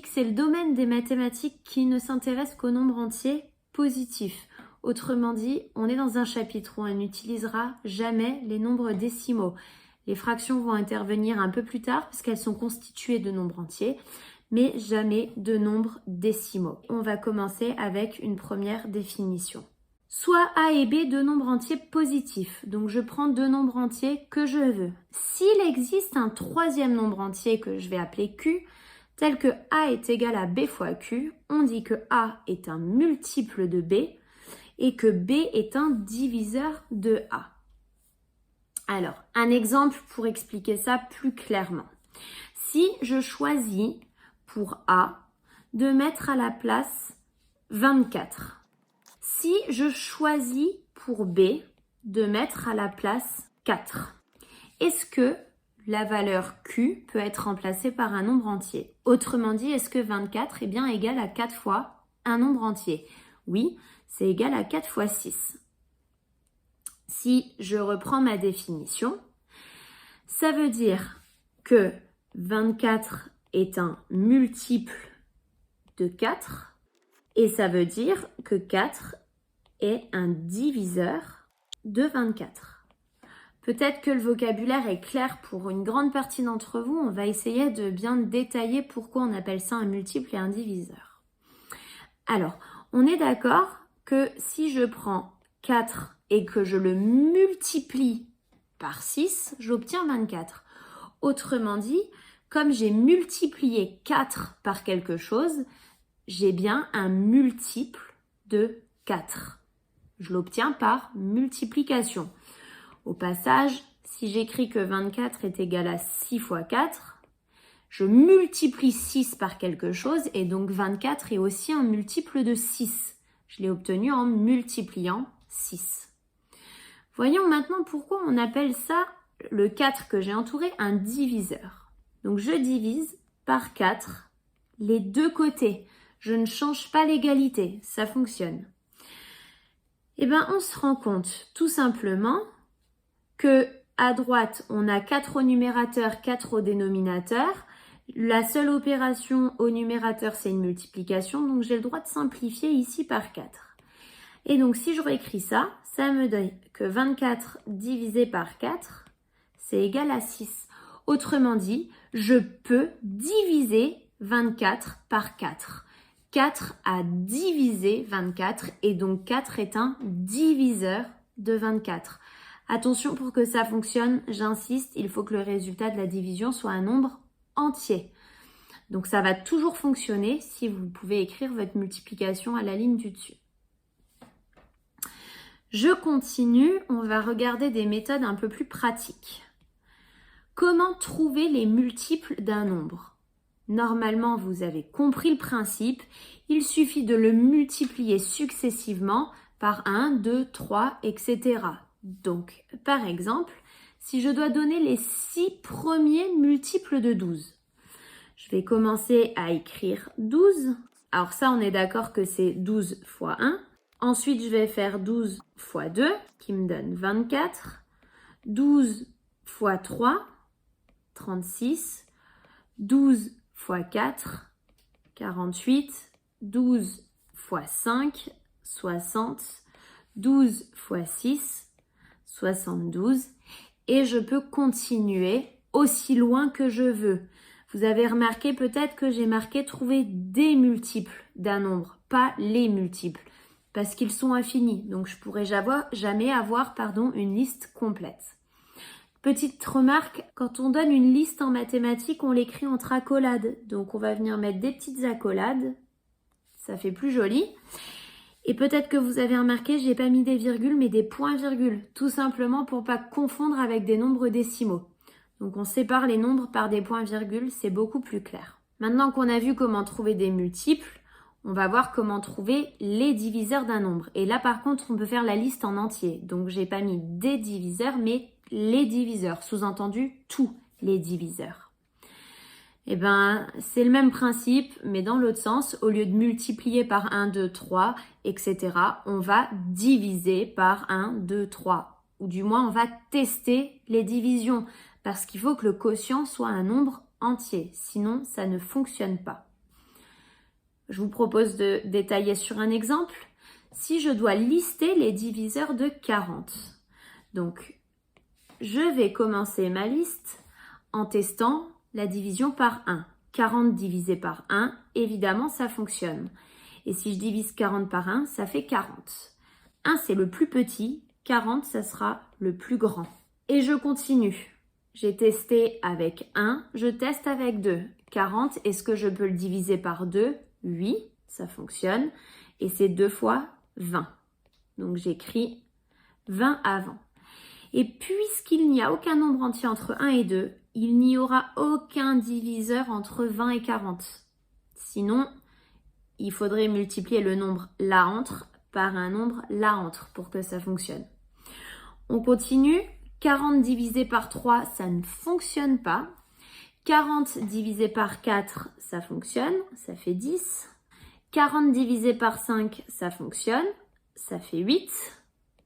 mathématiques, c'est le domaine des mathématiques qui ne s'intéresse qu'aux nombres entiers positifs. Autrement dit, on est dans un chapitre où on n'utilisera jamais les nombres décimaux. Les fractions vont intervenir un peu plus tard parce qu'elles sont constituées de nombres entiers, mais jamais de nombres décimaux. On va commencer avec une première définition. Soit A et B, deux nombres entiers positifs. Donc je prends deux nombres entiers que je veux. S'il existe un troisième nombre entier que je vais appeler Q, tel que A est égal à B fois Q, on dit que A est un multiple de B et que B est un diviseur de A. Alors, un exemple pour expliquer ça plus clairement. Si je choisis pour A de mettre à la place 24, si je choisis pour B de mettre à la place 4, est-ce que la valeur Q peut être remplacée par un nombre entier? Autrement dit, est-ce que 24 est bien égal à 4 fois un nombre entier? Oui, c'est égal à 4 fois 6. Si je reprends ma définition, ça veut dire que 24 est un multiple de 4 et ça veut dire que 4 est un diviseur de 24. Peut-être que le vocabulaire est clair pour une grande partie d'entre vous. On va essayer de bien détailler pourquoi on appelle ça un multiple et un diviseur. Alors, on est d'accord que si je prends 4 et que je le multiplie par 6, j'obtiens 24. Autrement dit, comme j'ai multiplié 4 par quelque chose, j'ai bien un multiple de 4. Je l'obtiens par multiplication. Au passage, si j'écris que 24 est égal à 6 fois 4, je multiplie 6 par quelque chose et donc 24 est aussi un multiple de 6. Je l'ai obtenu en multipliant 6. Voyons maintenant pourquoi on appelle ça, le 4 que j'ai entouré, un diviseur. Donc je divise par 4 les deux côtés. Je ne change pas l'égalité, ça fonctionne. Eh bien, on se rend compte tout simplement que à droite, on a 4 au numérateur, 4 au dénominateur. La seule opération au numérateur, c'est une multiplication, donc j'ai le droit de simplifier ici par 4. Et donc, si je réécris ça, ça me donne que 24 divisé par 4, c'est égal à 6. Autrement dit, je peux diviser 24 par 4. 4 a divisé 24 et donc 4 est un diviseur de 24. Attention, pour que ça fonctionne, j'insiste, il faut que le résultat de la division soit un nombre entier. Donc ça va toujours fonctionner si vous pouvez écrire votre multiplication à la ligne du dessus. Je continue, on va regarder des méthodes un peu plus pratiques. Comment trouver les multiples d'un nombre? Normalement, vous avez compris le principe, il suffit de le multiplier successivement par 1, 2, 3, etc. Donc, par exemple, si je dois donner les 6 premiers multiples de 12, je vais commencer à écrire 12. Alors ça, on est d'accord que c'est 12 fois 1. Ensuite, je vais faire 12 fois 2, qui me donne 24. 12 fois 3, 36. 12 fois 4, 48. 12 fois 5, 60. 12 fois 6, 72 et je peux continuer aussi loin que je veux. Vous avez remarqué peut-être que j'ai marqué trouver des multiples d'un nombre, pas les multiples, parce qu'ils sont infinis. Donc je pourrais jamais avoir une liste complète. Petite remarque, quand on donne une liste en mathématiques, on l'écrit entre accolades. Donc on va venir mettre des petites accolades, ça fait plus joli. Et peut-être que vous avez remarqué, j'ai pas mis des virgules, mais des points-virgules, tout simplement pour pas confondre avec des nombres décimaux. Donc on sépare les nombres par des points-virgules, c'est beaucoup plus clair. Maintenant qu'on a vu comment trouver des multiples, on va voir comment trouver les diviseurs d'un nombre. Et là par contre, on peut faire la liste en entier. Donc j'ai pas mis des diviseurs, mais les diviseurs, sous-entendu tous les diviseurs. Eh bien, c'est le même principe, mais dans l'autre sens, au lieu de multiplier par 1, 2, 3, etc., on va diviser par 1, 2, 3. Ou du moins, on va tester les divisions, parce qu'il faut que le quotient soit un nombre entier, sinon ça ne fonctionne pas. Je vous propose de détailler sur un exemple. Si je dois lister les diviseurs de 40, donc je vais commencer ma liste en testant la division par 1. 40 divisé par 1, évidemment, ça fonctionne. Et si je divise 40 par 1, ça fait 40. 1, c'est le plus petit. 40, ça sera le plus grand. Et je continue. J'ai testé avec 1, je teste avec 2. 40, est-ce que je peux le diviser par 2? Oui, ça fonctionne. Et c'est 2 fois 20. Donc j'écris 20 avant. Et puisqu'il n'y a aucun nombre entier entre 1 et 2, il n'y aura aucun diviseur entre 20 et 40. Sinon, il faudrait multiplier le nombre là entre par un nombre là entre pour que ça fonctionne. On continue. 40 divisé par 3, ça ne fonctionne pas. 40 divisé par 4, ça fonctionne, ça fait 10. 40 divisé par 5, ça fonctionne, ça fait 8.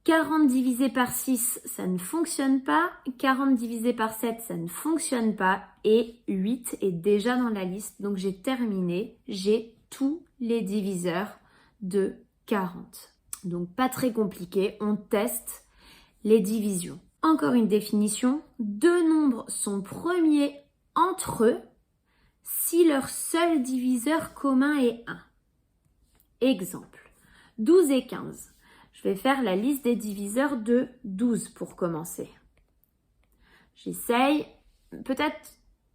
40 divisé par 6, ça ne fonctionne pas. 40 divisé par 7, ça ne fonctionne pas. Et 8 est déjà dans la liste. Donc j'ai terminé. J'ai tous les diviseurs de 40. Donc pas très compliqué. On teste les divisions. Encore une définition. Deux nombres sont premiers entre eux si leur seul diviseur commun est 1. Exemple. 12 et 15. Je vais faire la liste des diviseurs de 12 pour commencer. J'essaye. Peut-être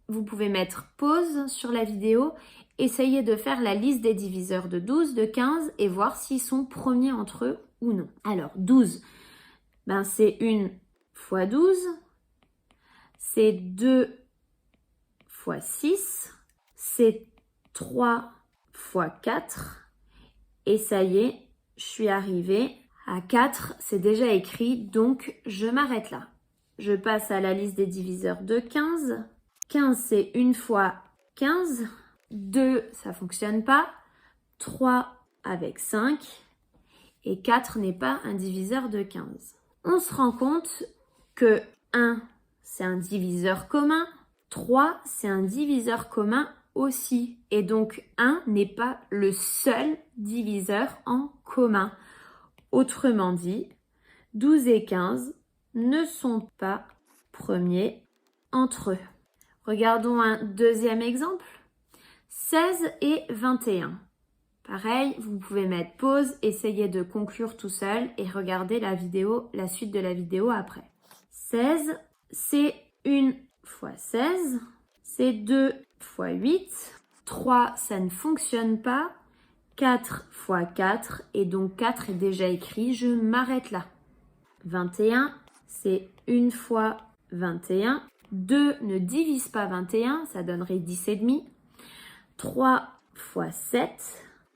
vous pouvez mettre pause sur la vidéo. Essayez de faire la liste des diviseurs de 12, de 15 et voir s'ils sont premiers entre eux ou non. Alors, 12, c'est 1 fois 12. C'est 2 fois 6. C'est 3 fois 4. Et ça y est, je suis arrivée à 4, c'est déjà écrit, donc je m'arrête là. Je passe à la liste des diviseurs de 15. 15, c'est 1 fois 15. 2, ça ne fonctionne pas. 3 avec 5. Et 4 n'est pas un diviseur de 15. On se rend compte que 1, c'est un diviseur commun. 3, c'est un diviseur commun aussi. Et donc 1 n'est pas le seul diviseur en commun. Autrement dit, 12 et 15 ne sont pas premiers entre eux. Regardons un deuxième exemple. 16 et 21. Pareil, vous pouvez mettre pause, essayer de conclure tout seul et regarder la suite de la vidéo après. 16, c'est 1 fois 16. C'est 2 fois 8. 3, ça ne fonctionne pas. 4 fois 4, et donc 4 est déjà écrit, je m'arrête là. 21, c'est 1 fois 21. 2 ne divise pas 21, ça donnerait 10,5. 3 fois 7.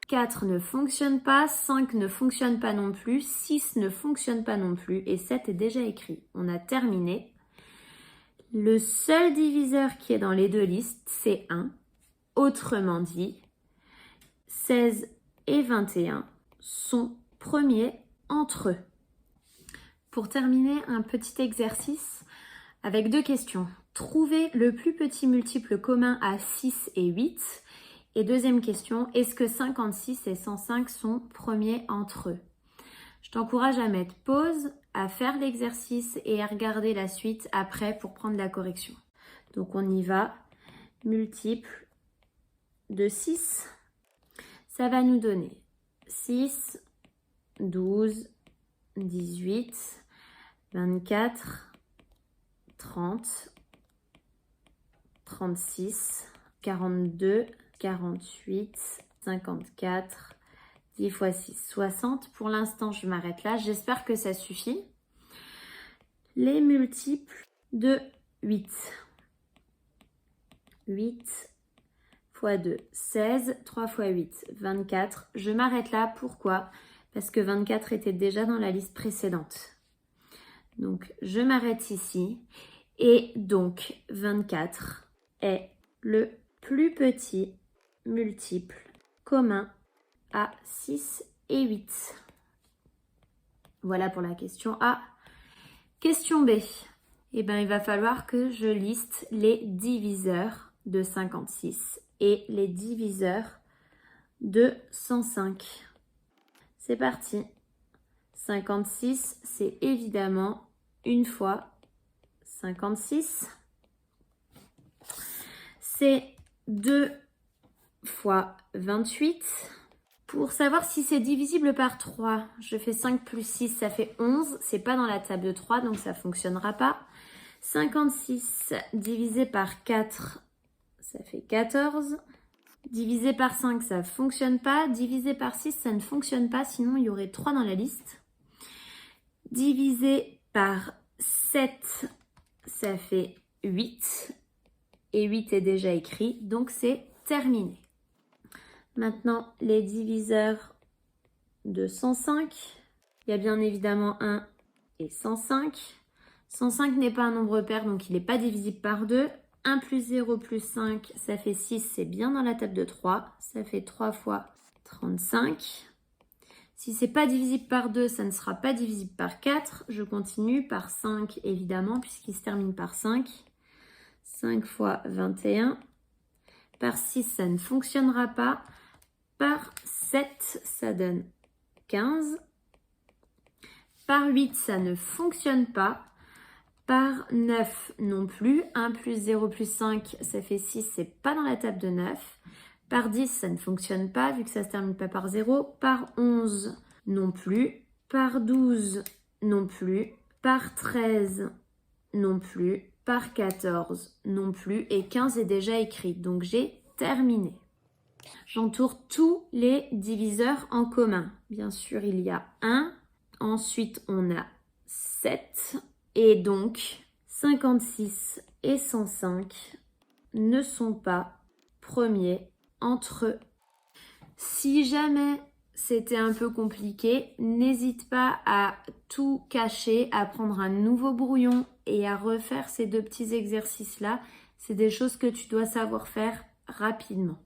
4 ne fonctionne pas, 5 ne fonctionne pas non plus, 6 ne fonctionne pas non plus, et 7 est déjà écrit. On a terminé. Le seul diviseur qui est dans les deux listes, c'est 1. Autrement dit, 16 et 21 sont premiers entre eux. Pour terminer, un petit exercice avec deux questions. Trouvez le plus petit multiple commun à 6 et 8. Et deuxième question, est-ce que 56 et 105 sont premiers entre eux? Je t'encourage à mettre pause, à faire l'exercice et à regarder la suite après pour prendre la correction. Donc on y va. Multiple de 6. Ça va nous donner 6, 12, 18, 24, 30, 36, 42, 48, 54, 10 fois 6, 60. Pour l'instant, je m'arrête là. J'espère que ça suffit. Les multiples de 8. 8 fois 2, 16, 3 fois 8, 24. Je m'arrête là. Pourquoi? Parce que 24 était déjà dans la liste précédente. Donc, je m'arrête ici. Et donc, 24 est le plus petit multiple commun à 6 et 8. Voilà pour la question A. Question B. Il va falloir que je liste les diviseurs de 56 et les diviseurs de 105. C'est parti. 56, c'est évidemment une fois 56. C'est 2 fois 28. Pour savoir si c'est divisible par 3, je fais 5 plus 6, ça fait 11. C'est pas dans la table de 3, donc ça ne fonctionnera pas. 56 divisé par 4, ça fait 14. Divisé par 5, ça ne fonctionne pas. Divisé par 6, ça ne fonctionne pas, sinon il y aurait 3 dans la liste. Divisé par 7, ça fait 8. Et 8 est déjà écrit, donc c'est terminé. Maintenant, les diviseurs de 105. Il y a bien évidemment 1 et 105. 105 n'est pas un nombre pair, donc il n'est pas divisible par 2. 1 plus 0 plus 5, ça fait 6, c'est bien dans la table de 3. Ça fait 3 fois 35. Si c'est pas divisible par 2, ça ne sera pas divisible par 4. Je continue par 5, évidemment, puisqu'il se termine par 5. 5 fois 21. Par 6, ça ne fonctionnera pas. Par 7, ça donne 15. Par 8, ça ne fonctionne pas. Par 9 non plus. 1 plus 0 plus 5, ça fait 6, c'est pas dans la table de 9. Par 10, ça ne fonctionne pas vu que ça ne se termine pas par 0. Par 11 non plus. Par 12 non plus. Par 13 non plus. Par 14 non plus. Et 15 est déjà écrit. Donc j'ai terminé. J'entoure tous les diviseurs en commun. Bien sûr, il y a 1. Ensuite, on a 7. Et donc, 56 et 105 ne sont pas premiers entre eux. Si jamais c'était un peu compliqué, n'hésite pas à tout cacher, à prendre un nouveau brouillon et à refaire ces 2 petits exercices-là. C'est des choses que tu dois savoir faire rapidement.